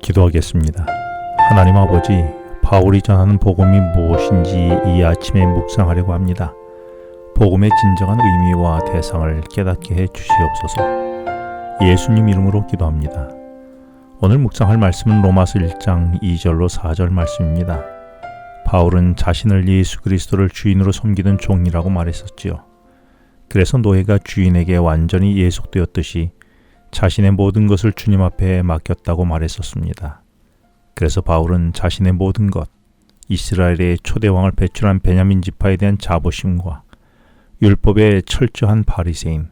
기도하겠습니다. 하나님 아버지, 바울이 전하는 복음이 무엇인지 이 아침에 묵상하려고 합니다. 복음의 진정한 의미와 대상을 깨닫게 해 주시옵소서. 예수님 이름으로 기도합니다. 오늘 묵상할 말씀은 로마서 1장 2절로 4절 말씀입니다. 바울은 자신을 예수 그리스도를 주인으로 섬기는 종이라고 말했었지요. 그래서 노예가 주인에게 완전히 예속되었듯이 자신의 모든 것을 주님 앞에 맡겼다고 말했었습니다. 그래서 바울은 자신의 모든 것, 이스라엘의 초대왕을 배출한 베냐민 지파에 대한 자부심과 율법의 철저한 바리새인,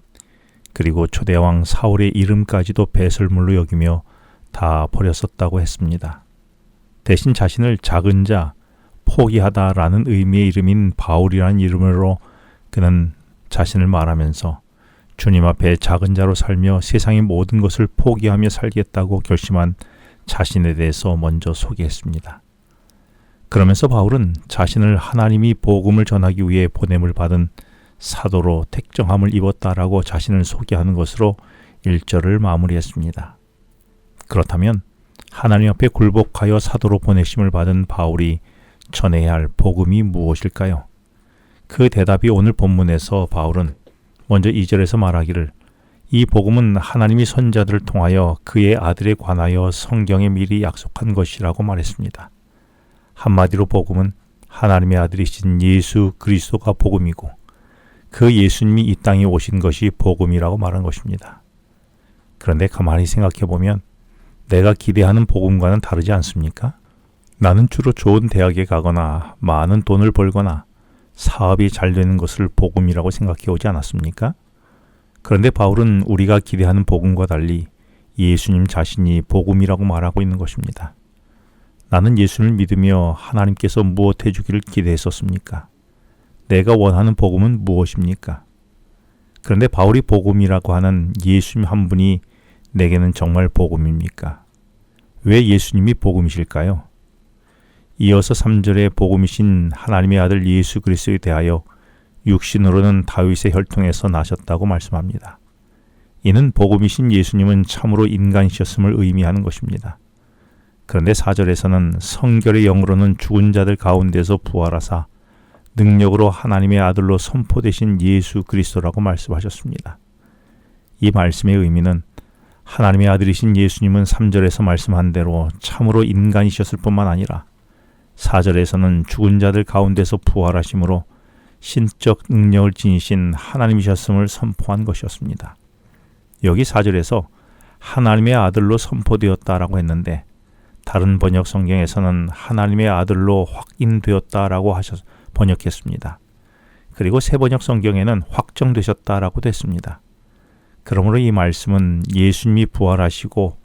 그리고 초대왕 사울의 이름까지도 배설물로 여기며 다 버렸었다고 했습니다. 대신 자신을 작은 자, 포기하다라는 의미의 이름인 바울이라는 이름으로 그는 자신을 말하면서 주님 앞에 작은 자로 살며 세상의 모든 것을 포기하며 살겠다고 결심한 자신에 대해서 먼저 소개했습니다. 그러면서 바울은 자신을 하나님이 복음을 전하기 위해 보냄을 받은 사도로 택정함을 입었다라고 자신을 소개하는 것으로 1절을 마무리했습니다. 그렇다면 하나님 앞에 굴복하여 사도로 보내심을 받은 바울이 전해야 할 복음이 무엇일까요? 그 대답이 오늘 본문에서 바울은 먼저 2절에서 말하기를 이 복음은 하나님이 선자들을 통하여 그의 아들에 관하여 성경에 미리 약속한 것이라고 말했습니다. 한마디로 복음은 하나님의 아들이신 예수 그리스도가 복음이고 그 예수님이 이 땅에 오신 것이 복음이라고 말한 것입니다. 그런데 가만히 생각해보면 내가 기대하는 복음과는 다르지 않습니까? 나는 주로 좋은 대학에 가거나 많은 돈을 벌거나 사업이 잘 되는 것을 복음이라고 생각해 오지 않았습니까? 그런데 바울은 우리가 기대하는 복음과 달리 예수님 자신이 복음이라고 말하고 있는 것입니다. 나는 예수님을 믿으며 하나님께서 무엇 해주기를 기대했었습니까? 내가 원하는 복음은 무엇입니까? 그런데 바울이 복음이라고 하는 예수님 한 분이 내게는 정말 복음입니까? 왜 예수님이 복음이실까요? 이어서 3절에 복음이신 하나님의 아들 예수 그리스도에 대하여 육신으로는 다윗의 혈통에서 나셨다고 말씀합니다. 이는 복음이신 예수님은 참으로 인간이셨음을 의미하는 것입니다. 그런데 4절에서는 성결의 영으로는 죽은 자들 가운데서 부활하사 능력으로 하나님의 아들로 선포되신 예수 그리스도라고 말씀하셨습니다. 이 말씀의 의미는 하나님의 아들이신 예수님은 3절에서 말씀한 대로 참으로 인간이셨을 뿐만 아니라 4절에서는 죽은 자들 가운데서 부활하심으로 신적 능력을 지니신 하나님이셨음을 선포한 것이었습니다. 여기 4절에서 하나님의 아들로 선포되었다라고 했는데 다른 번역 성경에서는 하나님의 아들로 확인되었다라고 번역했습니다. 그리고 새 번역 성경에는 확정되셨다라고도 했습니다. 그러므로 이 말씀은 예수님이 부활하시고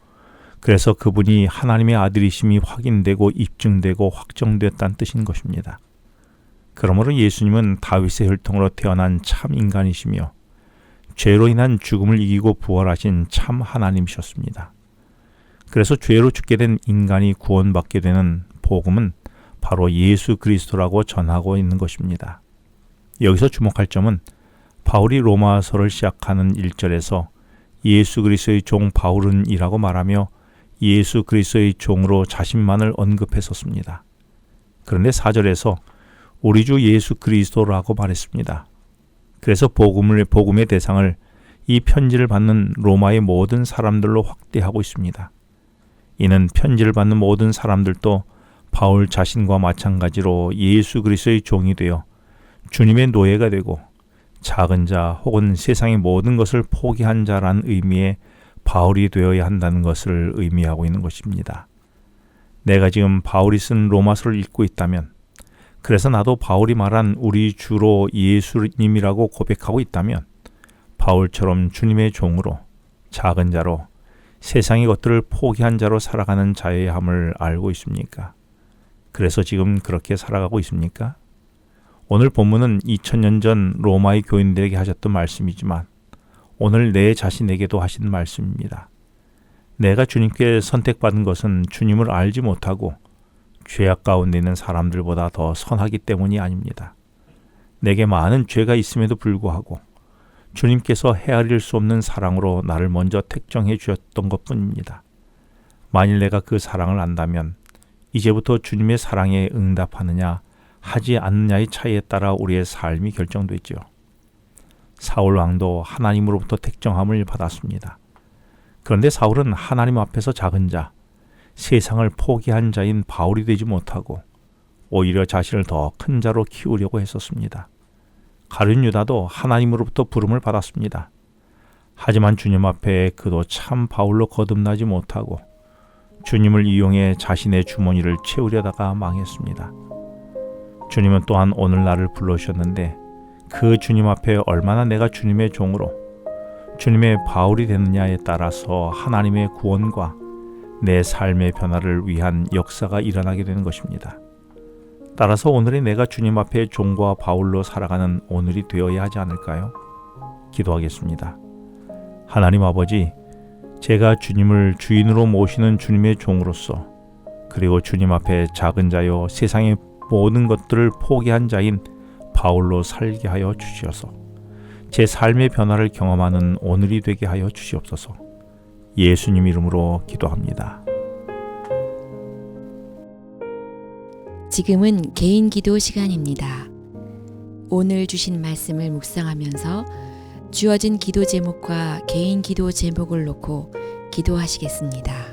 그래서 그분이 하나님의 아들이심이 확인되고 입증되고 확정되었다는 뜻인 것입니다. 그러므로 예수님은 다윗의 혈통으로 태어난 참 인간이시며 죄로 인한 죽음을 이기고 부활하신 참 하나님이셨습니다. 그래서 죄로 죽게 된 인간이 구원받게 되는 복음은 바로 예수 그리스도라고 전하고 있는 것입니다. 여기서 주목할 점은 바울이 로마서를 시작하는 1절에서 예수 그리스도의 종 바울은이라고 말하며 예수 그리스도의 종으로 자신만을 언급했었습니다. 그런데 4절에서 우리 주 예수 그리스도라고 말했습니다. 그래서 복음의 대상을 이 편지를 받는 로마의 모든 사람들로 확대하고 있습니다. 이는 편지를 받는 모든 사람들도 바울 자신과 마찬가지로 예수 그리스도의 종이 되어 주님의 노예가 되고 작은 자 혹은 세상의 모든 것을 포기한 자라는 의미의 바울이 되어야 한다는 것을 의미하고 있는 것입니다. 내가 지금 바울이 쓴 로마서를 읽고 있다면, 그래서 나도 바울이 말한 우리 주로 예수님이라고 고백하고 있다면 바울처럼 주님의 종으로 작은 자로 세상의 것들을 포기한 자로 살아가는 자여야 함을 알고 있습니까? 그래서 지금 그렇게 살아가고 있습니까? 오늘 본문은 2000년 전 로마의 교인들에게 하셨던 말씀이지만 오늘 내 자신에게도 하신 말씀입니다. 내가 주님께 선택받은 것은 주님을 알지 못하고 죄악 가운데 있는 사람들보다 더 선하기 때문이 아닙니다. 내게 많은 죄가 있음에도 불구하고 주님께서 헤아릴 수 없는 사랑으로 나를 먼저 택정해 주셨던 것뿐입니다. 만일 내가 그 사랑을 안다면 이제부터 주님의 사랑에 응답하느냐 하지 않느냐의 차이에 따라 우리의 삶이 결정되지요. 사울 왕도 하나님으로부터 택정함을 받았습니다. 그런데 사울은 하나님 앞에서 작은 자, 세상을 포기한 자인 바울이 되지 못하고 오히려 자신을 더 큰 자로 키우려고 했었습니다. 가룟 유다도 하나님으로부터 부름을 받았습니다. 하지만 주님 앞에 그도 참 바울로 거듭나지 못하고 주님을 이용해 자신의 주머니를 채우려다가 망했습니다. 주님은 또한 오늘 나를 불러주셨는데 그 주님 앞에 얼마나 내가 주님의 종으로 주님의 바울이 되느냐에 따라서 하나님의 구원과 내 삶의 변화를 위한 역사가 일어나게 되는 것입니다. 따라서 오늘의 내가 주님 앞에 종과 바울로 살아가는 오늘이 되어야 하지 않을까요? 기도하겠습니다. 하나님 아버지, 제가 주님을 주인으로 모시는 주님의 종으로서 그리고 주님 앞에 작은 자요 세상의 모든 것들을 포기한 자인 바울로 살게 하여 주시어서 제 삶의 변화를 경험하는 오늘이 되게 하여 주시옵소서. 예수님 이름으로 기도합니다. 지금은 개인 기도 시간입니다. 오늘 주신 말씀을 묵상하면서 주어진 기도 제목과 개인 기도 제목을 놓고 기도하시겠습니다.